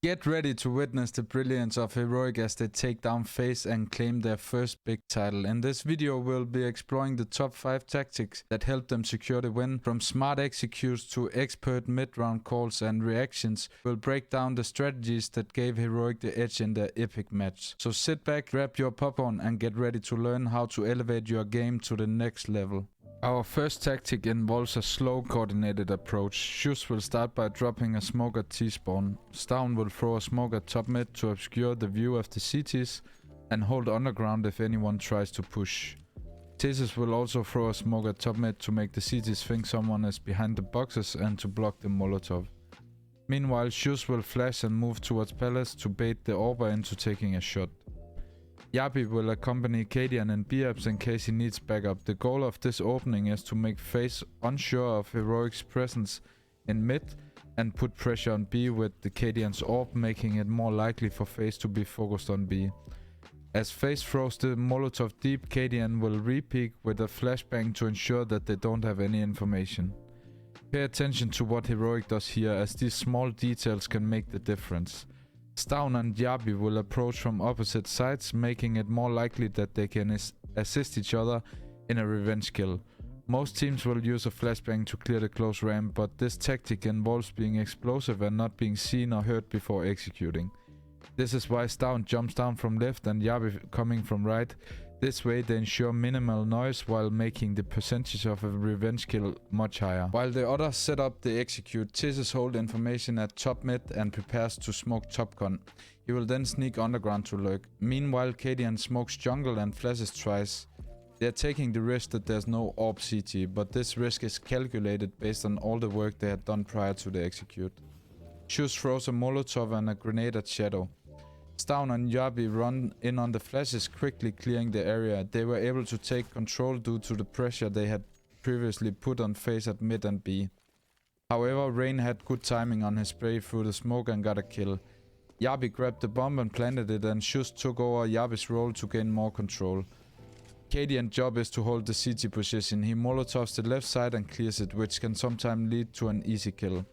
Get ready to witness the brilliance of Heroic as they take down Faze and claim their first big title. In this video we'll be exploring the top 5 tactics that help them secure the win. From smart executes to expert mid-round calls and reactions, we'll break down the strategies that gave Heroic the edge in their epic match. So sit back, grab your popcorn and get ready to learn how to elevate your game to the next level. Our first tactic involves a slow coordinated approach. Shus will start by dropping a smoke at T-spawn. Stavn will throw a smoke at top mid to obscure the view of the CTs and hold underground if anyone tries to push. Faze will also throw a smoke at top mid to make the CTs think someone is behind the boxes and to block the Molotov. Meanwhile, Shus will flash and move towards Palace to bait the Orber into taking a shot. Yabi will accompany Cadian in B-ups in case he needs backup. The goal of this opening is to make Faze unsure of Heroic's presence in mid and put pressure on B with the Cadian's orb, making it more likely for Faze to be focused on B. As Faze throws the Molotov deep, Cadian will re-peek with a flashbang to ensure that they don't have any information. Pay attention to what Heroic does here, as these small details can make the difference. Stavn and Yabi will approach from opposite sides, making it more likely that they can assist each other in a revenge kill. Most teams will use a flashbang to clear the close ramp, but this tactic involves being explosive and not being seen or heard before executing. This is why Stavn jumps down from left and Yabi coming from right. This way they ensure minimal noise while making the percentage of a revenge kill much higher. While the others set up the execute, Faze holds information at top mid and prepares to smoke top con. He will then sneak underground to lurk. Meanwhile, Cadian smokes jungle and flashes twice. They are taking the risk that there's no orb CT, but this risk is calculated based on all the work they had done prior to the execute. Shus throws a Molotov and a grenade at Shadow. Stavn and Yabi run in on the flashes, quickly clearing the area. They were able to take control due to the pressure they had previously put on Faze at mid and B. However, Rain had good timing on his spray through the smoke and got a kill. Yabi grabbed the bomb and planted it, and Shus took over Yabi's role to gain more control. Cadian's job is to hold the CT position. He molotovs the left side and clears it, which can sometimes lead to an easy kill.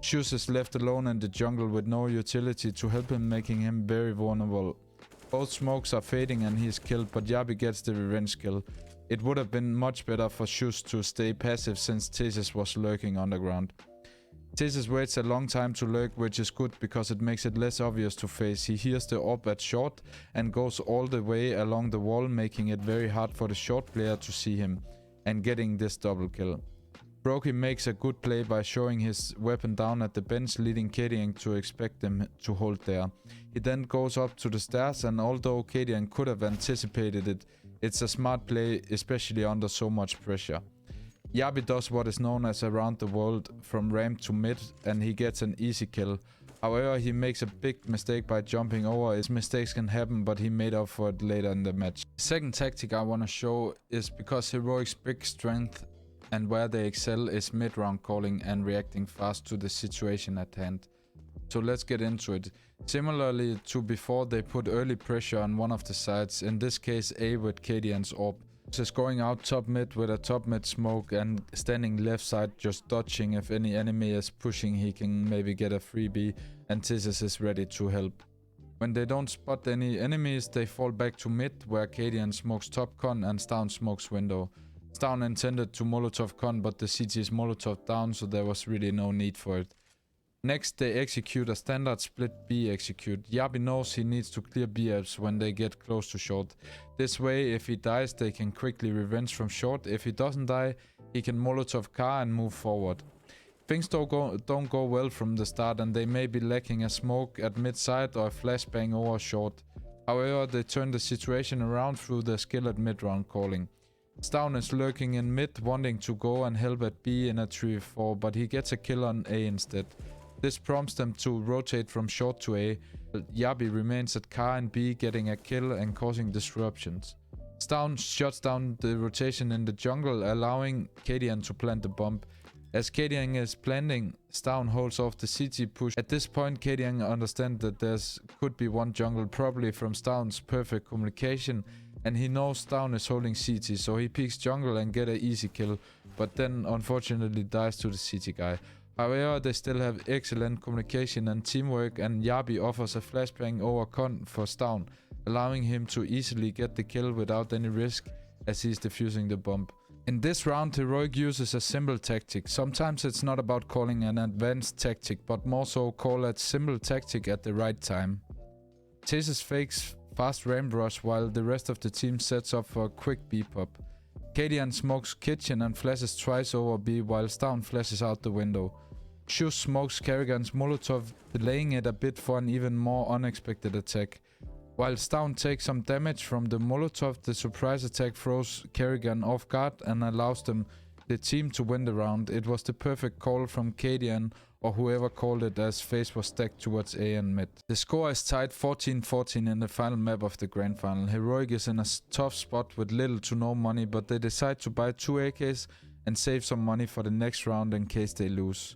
Shus is left alone in the jungle with no utility to help him, making him very vulnerable. Both smokes are fading and he is killed, but Yabi gets the revenge kill. It would have been much better for Shus to stay passive since Faze was lurking underground. Faze waits a long time to lurk, which is good because it makes it less obvious to Faze. He hears the orb at short and goes all the way along the wall, making it very hard for the short player to see him and getting this double kill. Brokey makes a good play by showing his weapon down at the bench, leading Cadian to expect them to hold there. He then goes up to the stairs, and although Cadian could have anticipated it, it's a smart play, especially under so much pressure. Yabi does what is known as around the world from ramp to mid, and he gets an easy kill. However, he makes a big mistake by jumping over. His mistakes can happen, but he made up for it later in the match. The second tactic I want to show is because Heroic's big strength and where they excel is mid-round calling and reacting fast to the situation at hand. So let's get into it. Similarly to before, they put early pressure on one of the sides, in this case A with Cadian's orb. Just going out top mid with a top mid smoke and standing left side just dodging. If any enemy is pushing, he can maybe get a freebie, and Faze is ready to help. When they don't spot any enemies, they fall back to mid where Cadian smokes top con and Stavn smokes window. Stavn intended to Molotov con, but the CT is Molotov down, so there was really no need for it. Next, they execute a standard split B execute. Yabi knows he needs to clear B-ups when they get close to short. This way, if he dies, they can quickly revenge from short. If he doesn't die, he can Molotov car and move forward. Things don't go well from the start, and they may be lacking a smoke at mid-side or a flashbang over short. However, they turn the situation around through their skill at mid-round calling. Stavn is lurking in mid, wanting to go and help at B in a 3v4, but he gets a kill on A instead. This prompts them to rotate from short to A. Yabi remains at car and B, getting a kill and causing disruptions. Stavn shuts down the rotation in the jungle, allowing Cadian to plant the bomb. As Cadian is planting, Stavn holds off the CT push. At this point, Cadian understands that there could be one jungle, probably from Stavn's perfect communication, and he knows Stavn is holding CT, so he peeks jungle and get an easy kill, but then unfortunately dies to the CT guy. However, they still have excellent communication and teamwork, and Yabi offers a flashbang over Con for Stavn, allowing him to easily get the kill without any risk as he's defusing the bomb. In this round, Heroic uses a simple tactic. Sometimes it's not about calling an advanced tactic, but more so call a simple tactic at the right time. Faze fakes fast ramp rush while the rest of the team sets up for a quick B-pop. Cadian smokes kitchen and flashes twice over B while Stavn flashes out the window. Shush smokes Kerrigan's Molotov, delaying it a bit for an even more unexpected attack. While Stavn takes some damage from the Molotov, the surprise attack throws Kerrigan off guard and allows the team to win the round. It was the perfect call from Cadian, or whoever called it, as Faze was stacked towards A and mid. The score is tied 14-14 in the final map of the grand final. Heroic is in a tough spot with little to no money, but they decide to buy 2 AKs and save some money for the next round in case they lose.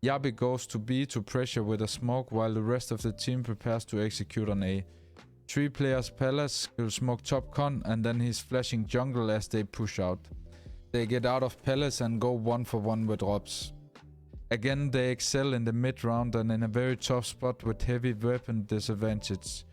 Yabi goes to B to pressure with a smoke while the rest of the team prepares to execute on A. 3 players Palace will smoke top con and then he's flashing jungle as they push out. They get out of Palace and go 1-for-1 with Robs. Again, they excel in the mid round and in a very tough spot with heavy weapon disadvantage.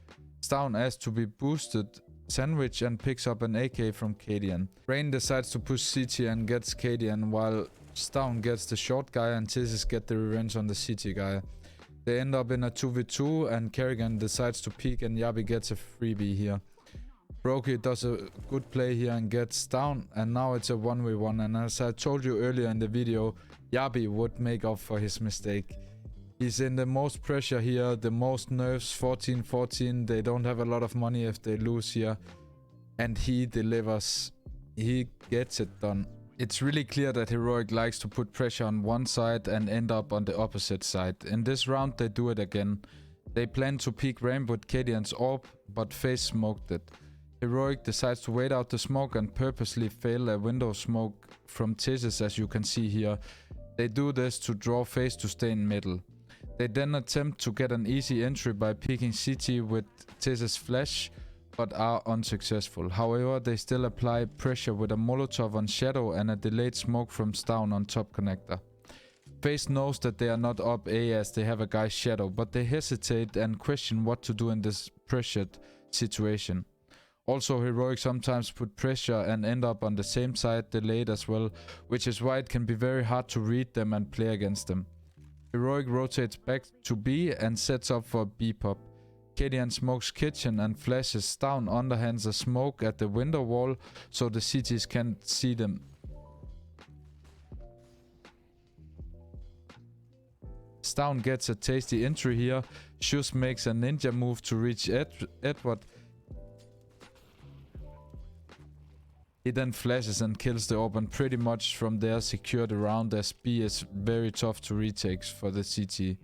Stavn asks to be boosted sandwich and picks up an AK from Cadian. Rain decides to push CT and gets Cadian while Stavn gets the short guy and Tizzes get the revenge on the CT guy. They end up in a 2v2 and Kerrigan decides to peek and Yabi gets a freebie here. Brokey does a good play here and gets down, and now it's a 1v1, and as I told you earlier in the video, Yabi would make up for his mistake. He's in the most pressure here, the most nerves, 14-14, they don't have a lot of money if they lose here, and he delivers. He gets it done. It's really clear that Heroic likes to put pressure on one side and end up on the opposite side. In this round they do it again. They plan to peek ramp with Cadian's orb, but Faze smoked it. Heroic decides to wait out the smoke and purposely fail a window smoke from Tizzes, as you can see here. They do this to draw Faze to stay in middle. They then attempt to get an easy entry by peeking CT with Tizzes flash, but are unsuccessful. However, they still apply pressure with a Molotov on Shadow and a delayed smoke from Stavn on top connector. Faze knows that they are not up A as they have a guy Shadow, but they hesitate and question what to do in this pressured situation. Also, Heroic sometimes put pressure and end up on the same side delayed as well, which is why it can be very hard to read them and play against them. Heroic rotates back to B and sets up for B-pop. Cadian smokes kitchen and flashes down, underhands a smoke at the window wall so the CTs can't see them. Stavn gets a tasty entry here. Shush makes a ninja move to reach Edward. He then flashes and kills the orb and pretty much from there secured the round, as B is very tough to retake for the CT.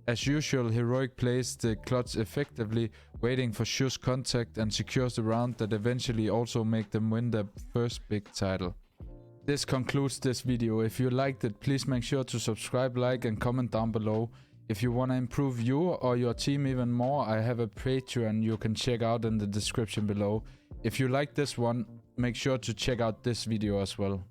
As usual, Heroic plays the clutch effectively, waiting for Shush contact and secures the round that eventually also make them win their first big title. This concludes this video. If you liked it, please make sure to subscribe, like and comment down below. If you want to improve you or your team even more, I have a Patreon you can check out in the description below. If you like this one, make sure to check out this video as well.